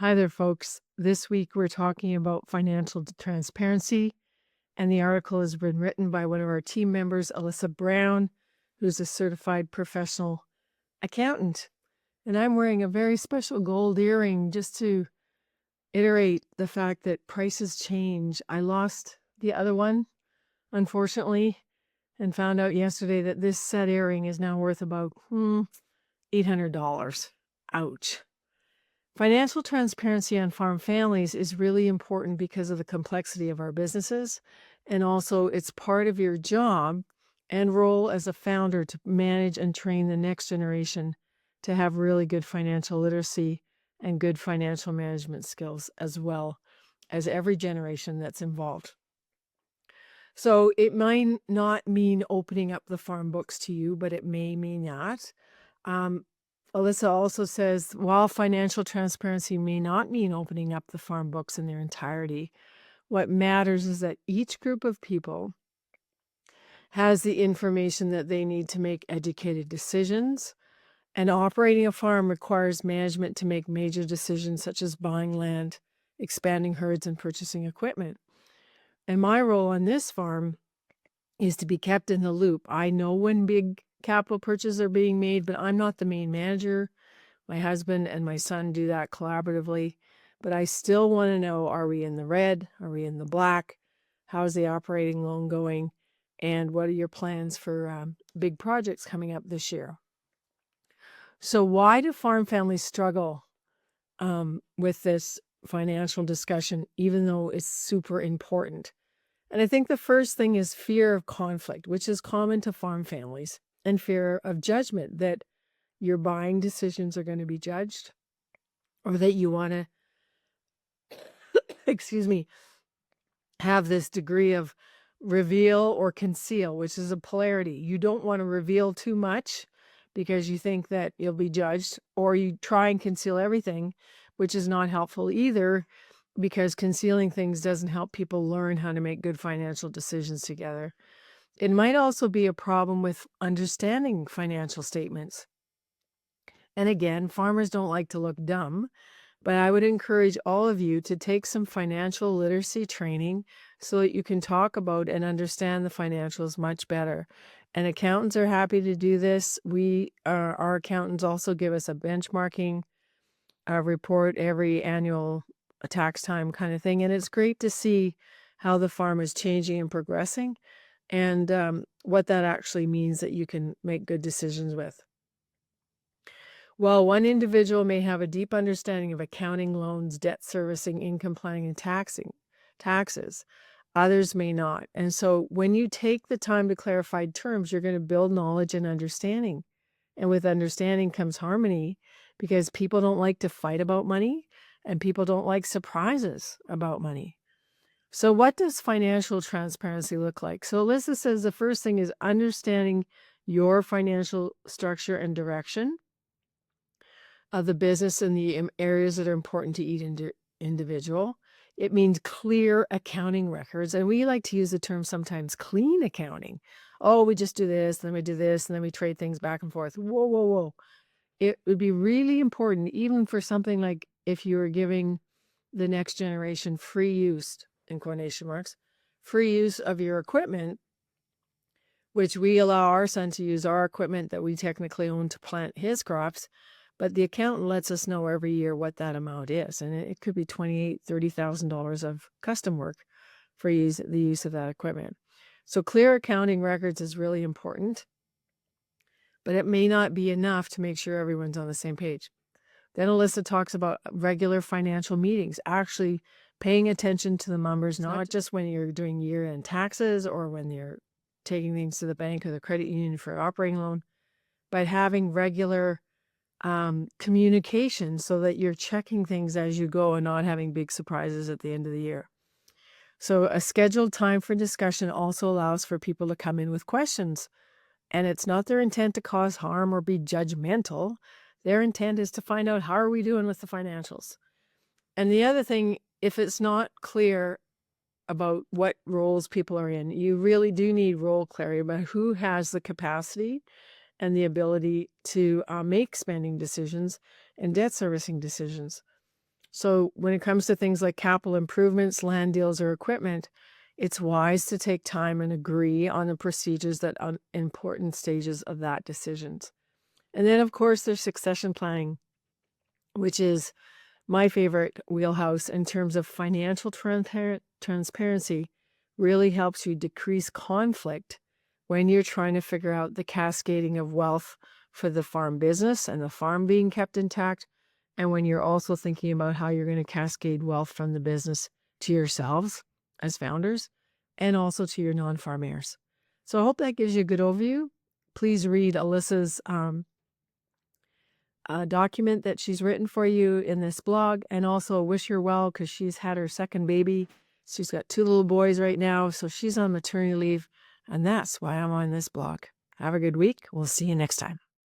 Hi there, folks. This week we're talking about financial transparency, and the article has been written by one of our team members, Alyssa Brown, who's a certified professional accountant. And I'm wearing a very special gold earring just to iterate the fact that prices change. I lost the other one, unfortunately, and found out yesterday that this set earring is now worth about $800. Ouch. Financial transparency on farm families is really important because of the complexity of our businesses. And also, it's part of your job and role as a founder to manage and train the next generation to have really good financial literacy and good financial management skills, as well as every generation that's involved. So it might not mean opening up the farm books to you, but it may not. Alyssa also says, while financial transparency may not mean opening up the farm books in their entirety, what matters is that each group of people has the information that they need to make educated decisions. And operating a farm requires management to make major decisions such as buying land, expanding herds, and purchasing equipment. And my role on this farm is to be kept in the loop. I know when big capital purchases are being made, but I'm not the main manager. My husband and my son do that collaboratively, but I still want to know, are we in the red? Are we in the black? How's the operating loan going? And what are your plans for big projects coming up this year? So why do farm families struggle with this financial discussion, even though it's super important? And I think the first thing is fear of conflict, which is common to farm families, and fear of judgment, that your buying decisions are going to be judged, or that you want to, excuse me, have this degree of reveal or conceal, which is a polarity. You don't want to reveal too much because you think that you'll be judged, or you try and conceal everything, which is not helpful either, because concealing things doesn't help people learn how to make good financial decisions together. It might also be a problem with understanding financial statements. And again, farmers don't like to look dumb, but I would encourage all of you to take some financial literacy training so that you can talk about and understand the financials much better. And accountants are happy to do this. Our accountants also give us a benchmarking report every annual tax time kind of thing. And it's great to see how the farm is changing and progressing, and what that actually means that you can make good decisions with. While one individual may have a deep understanding of accounting, loans, debt servicing, income planning, and taxes, others may not. And so when you take the time to clarify terms, you're going to build knowledge and understanding. And with understanding comes harmony, because people don't like to fight about money, and people don't like surprises about money. So what does financial transparency look like? So Alyssa says the first thing is understanding your financial structure and direction of the business and the areas that are important to each individual. It means clear accounting records. And we like to use the term sometimes clean accounting. Oh, we just do this, then we do this, and then we trade things back and forth. Whoa, whoa, whoa. It would be really important, even for something like if you were giving the next generation free use, in quotation marks, free use of your equipment, which we allow our son to use our equipment that we technically own to plant his crops. But the accountant lets us know every year what that amount is. And it could be $28,000, $30,000 of custom work for the use of that equipment. So clear accounting records is really important, but it may not be enough to make sure everyone's on the same page. Then Alyssa talks about regular financial meetings, actually paying attention to the numbers, not just when you're doing year-end taxes or when you're taking things to the bank or the credit union for an operating loan, but having regular communication so that you're checking things as you go and not having big surprises at the end of the year. So a scheduled time for discussion also allows for people to come in with questions. And it's not their intent to cause harm or be judgmental. Their intent is to find out, how are we doing with the financials? And the other thing, if it's not clear about what roles people are in, you really do need role clarity about who has the capacity and the ability to make spending decisions and debt servicing decisions. So when it comes to things like capital improvements, land deals, or equipment, it's wise to take time and agree on the procedures that are important stages of that decisions. And then, of course, there's succession planning, which is my favorite wheelhouse in terms of financial transparency. Really helps you decrease conflict when you're trying to figure out the cascading of wealth for the farm business and the farm being kept intact, and when you're also thinking about how you're going to cascade wealth from the business to yourselves as founders and also to your non-farm heirs. So I hope that gives you a good overview. Please read Alyssa's document that she's written for you in this blog, and also wish her well because she's had her second baby. She's got 2 little boys right now, so she's on maternity leave, and that's why I'm on this blog. Have a good week. We'll see you next time.